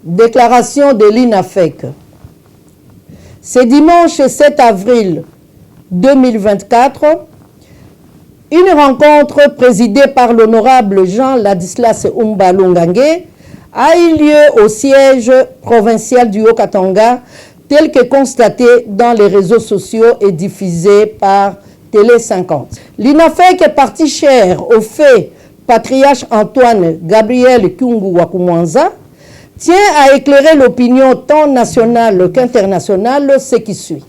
Déclaration de l'INAFEC. Ce dimanche 7 avril 2024, une rencontre présidée par l'honorable Jean Ladislas Umba Longange a eu lieu au siège provincial du Haut-Katanga, tel que constaté dans les réseaux sociaux et diffusé par Télé 50. L'INAFEC est partie chère au fait patriarche Antoine Gabriel Kyungu Wakumwanza tient à éclairer l'opinion tant nationale qu'internationale ce qui suit.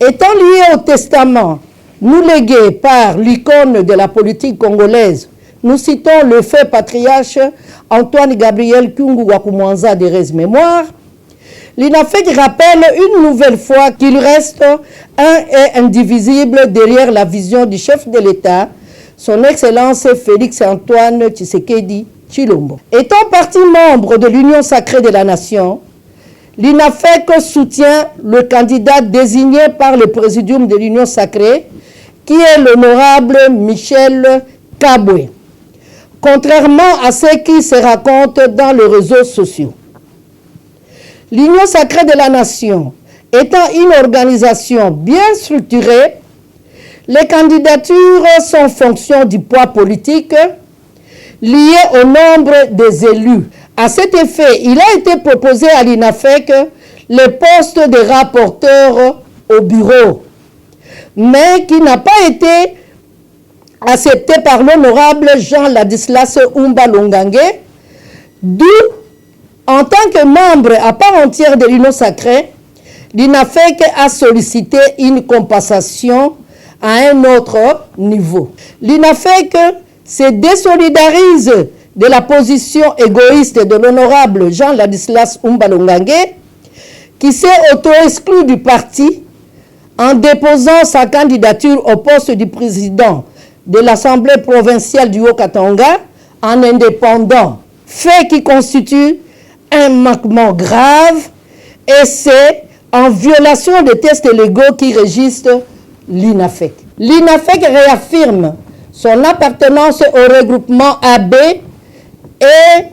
Étant lié au testament nous légué par l'icône de la politique congolaise, nous citons le fait patriarche Antoine Gabriel Kyungu Wakumwanza de Rez Mémoire, l'INAFEC rappelle une nouvelle fois qu'il reste un et indivisible derrière la vision du chef de l'État, son Excellence Félix Antoine Tshisekedi Tshilombo. Étant partie membre de l'Union sacrée de la Nation, l'INAFEC soutient le candidat désigné par le présidium de l'Union sacrée, qui est l'honorable Michel Kabwe, contrairement à ce qui se raconte dans les réseaux sociaux. L'Union sacrée de la Nation étant une organisation bien structurée, les candidatures sont fonction du poids politique lié au nombre des élus. À cet effet, il a été proposé à l'INAFEC le poste de rapporteur au bureau, mais qui n'a pas été accepté par l'honorable Jean Ladislas Umba Longange, d'où, en tant que membre à part entière de l'Union sacrée, l'INAFEC a sollicité une compensation à un autre niveau. L'INAFEC se désolidarise de la position égoïste de l'honorable Jean Ladislas Umba Longange, qui s'est auto-exclu du parti en déposant sa candidature au poste du président de l'Assemblée provinciale du Haut-Katanga en indépendant, fait qui constitue un manquement grave et c'est en violation des tests légaux qui régissent l'INAFEC. L'INAFEC réaffirme son appartenance au regroupement AB et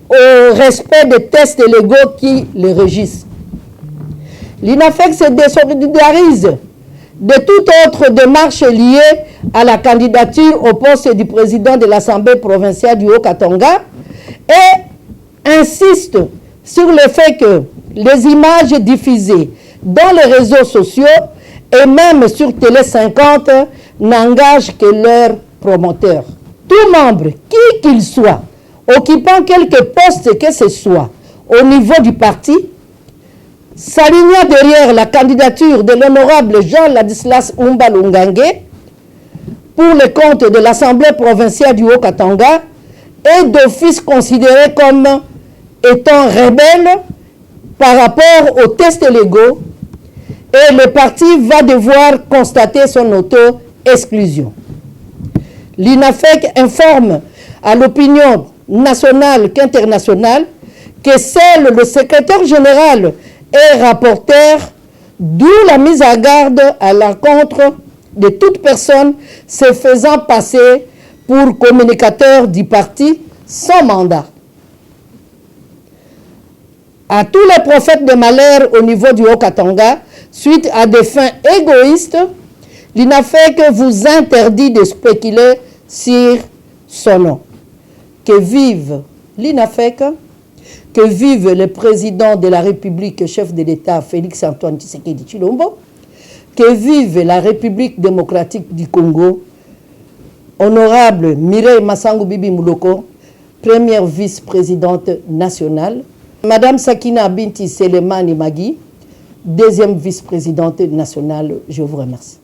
au respect des tests légaux qui le régissent. L'INAFEC se désolidarise de toute autre démarche liée à la candidature au poste du président de l'Assemblée provinciale du Haut-Katanga et insiste sur le fait que les images diffusées dans les réseaux sociaux et même sur Télé 50 n'engagent que leurs promoteurs. Tout membre, qui qu'il soit, occupant quelque poste que ce soit au niveau du parti, s'alignant derrière la candidature de l'honorable Jean Ladislas Umba Longange pour le compte de l'Assemblée provinciale du Haut-Katanga est d'office considéré comme étant rebelle par rapport aux tests légaux et le parti va devoir constater son auto-exclusion. L'INAFEC informe à l'opinion nationale qu'internationale que seul le secrétaire général est rapporteur, d'où la mise à garde à l'encontre de toute personne se faisant passer pour communicateur du parti sans mandat. À tous les prophètes de malheur au niveau du Haut-Katanga, suite à des fins égoïstes, l'INAFEC vous interdit de spéculer sur son nom. Que vive l'INAFEC, que vive le président de la République, chef de l'État, Félix Antoine Tshisekedi Tshilombo, que vive la République démocratique du Congo, honorable Mireille Massango Bibi Mouloko, première vice-présidente nationale, Madame Sakina Binti Selemani Magui, deuxième vice-présidente nationale. Je vous remercie.